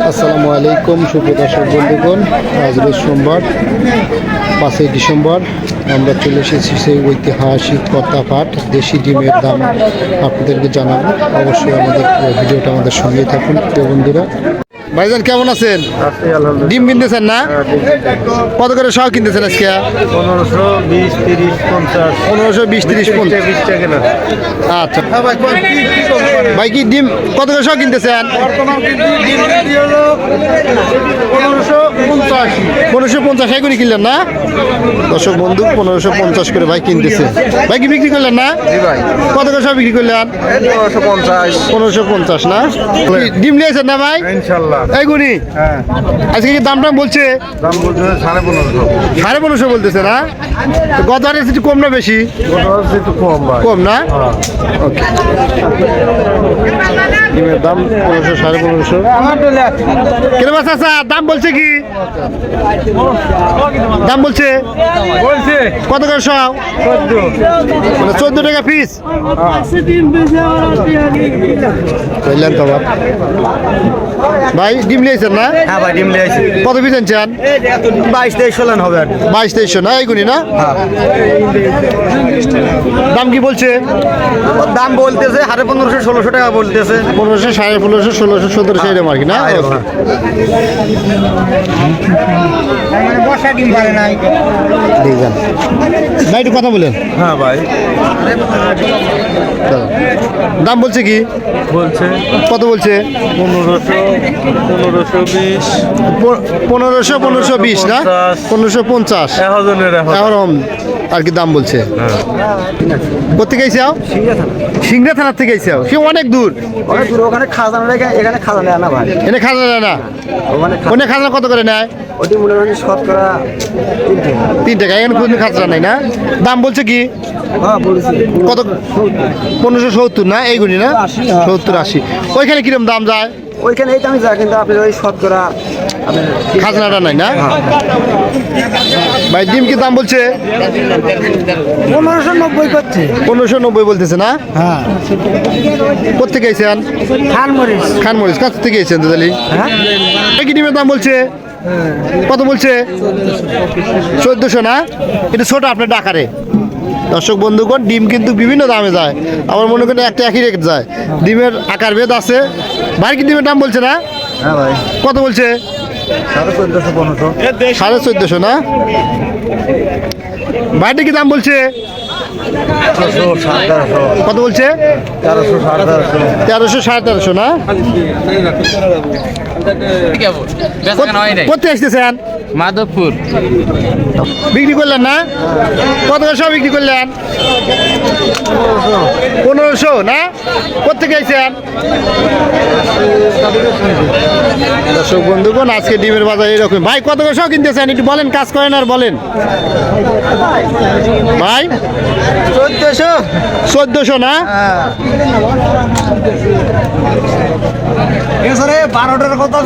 আসসালামু আলাইকুম সুপ্রিয় দর্শক বন্ধুগণ, আজ রোজ সোমবার 5ই ডিসেম্বর আমরা চলে এসেছি সেই ঐতিহাসিক কর্তাপাট। দেশি ডিমের দাম আপনাদেরকে জানাবো, অবশ্যই আমাদের ভিডিওটা আমাদের সঙ্গেই থাকুন প্রিয় বন্ধুরা। ভাইজান কেমন আছেন? ডিম কিনতেছেন না? কত করে সহ কিনতেছেন আজকে? 1520, 30, 50, 1520, 30, 50। 20 টাকা না। আচ্ছা ভাই, কি ডিম কত করে সহ কিনতেছেন? 1550 করে কিনলেন না দর্শক বন্ধু? 1550 করে ভাই কিনতেছে। ভাই কি বিক্রি করলেন না? কত করে সব বিক্রি করলেন? 1550 না? ডিম নিয়েছেন না ভাই? ইনশাআল্লাহ। এই গুনি আজকে কি দাম বলছে? দাম বলছে 1550। 1550 বলতেছে না? গত হাটে একটু কম না বেশি? একটু কম ভাই। কম না? ওকে, ডিমের দাম 1500, 1550। কেন বাস আচ্ছা, দাম বলছে কি? দাম বলছে কত করে সব? 14 টাকা পিস। বুঝলেন তো ভাই, ডিম নিয়েছেন না? হ্যাঁ ভাই, ডিম লিয়েছি। কত পিস আনছেন? 22-23 হবে আর 22-23 না? এইগুলি না? দাম কি বলছে? দাম বলতেছে 1550, 1600 টাকা বলতেছে। 1500, 1550, 1600, 1700 এরকম আর কি না? বসা ডিম পারে নাই। দেখবেন ভাই, একটু কথা বলেন। হ্যাঁ ভাই, দাম বলছে কি? বলছে কত বলছে? 1520, 1520 না? 1550 এখন আর কি দাম বলছে। কোথেকে আইসাও? সিংড়া থানার থেকে আইসাও? সে অনেক দূর। ওখানে খাজানা রেখে এখানে খাজানা নেয় না ভাই। এনে খাজনা নেয় না? ওখানে খাজনা কত করে নেয়? ওটি মনে হয় শতকরা 3 টাকা। এখানে কোনো খাজনা নাই না? দাম বলছে কি? কত? 1570 না? এইগুলি না? 70-80। ওইখানে কিরকম দাম যায়? ওইখানে এই দামই যায়, কিন্তু আপনি ওই শতকরা খাজনাটা নাই না? ভাই ডিম কি দাম বলছে? 1590 করছে। 1590 বলতেছে না? হ্যাঁ, কোথেকে আইছেন? খানমরিচ কাছ থেকে আইছেন দাদালি? কি ডিমের দাম বলছে? কত বলছে? 1400 না? এটা ছোট আপনার ডাকারে। দর্শক বন্ধুগণ, ডিম কিন্তু বিভিন্ন দামে যায়, আবার মনে করেন একটা একই রেট যায়। ডিমের আকার ভেদ আছে। ভাই কি ডিমের দাম বলছে না? হ্যাঁ ভাই, কত বলছে? 1450, 1450 না? ভাইটা কি দাম বলছে? 1300, কত বলছে? 1300, 1300, 1350 না? কোথায় আসতেছেন? মাধবপুর। বিক্রি করলেন না? কত করে সব বিক্রি করলেন? 1500 না? কোথেকে আইছেন? দর্শক বন্ধুগণ, আজকে ডিমের বাজার এরকম। ভাই কত করে সব কিনতেছেন একটু বলেন, কাজ করেন আর বলেন ভাই। 1400 না? 12টার কথা।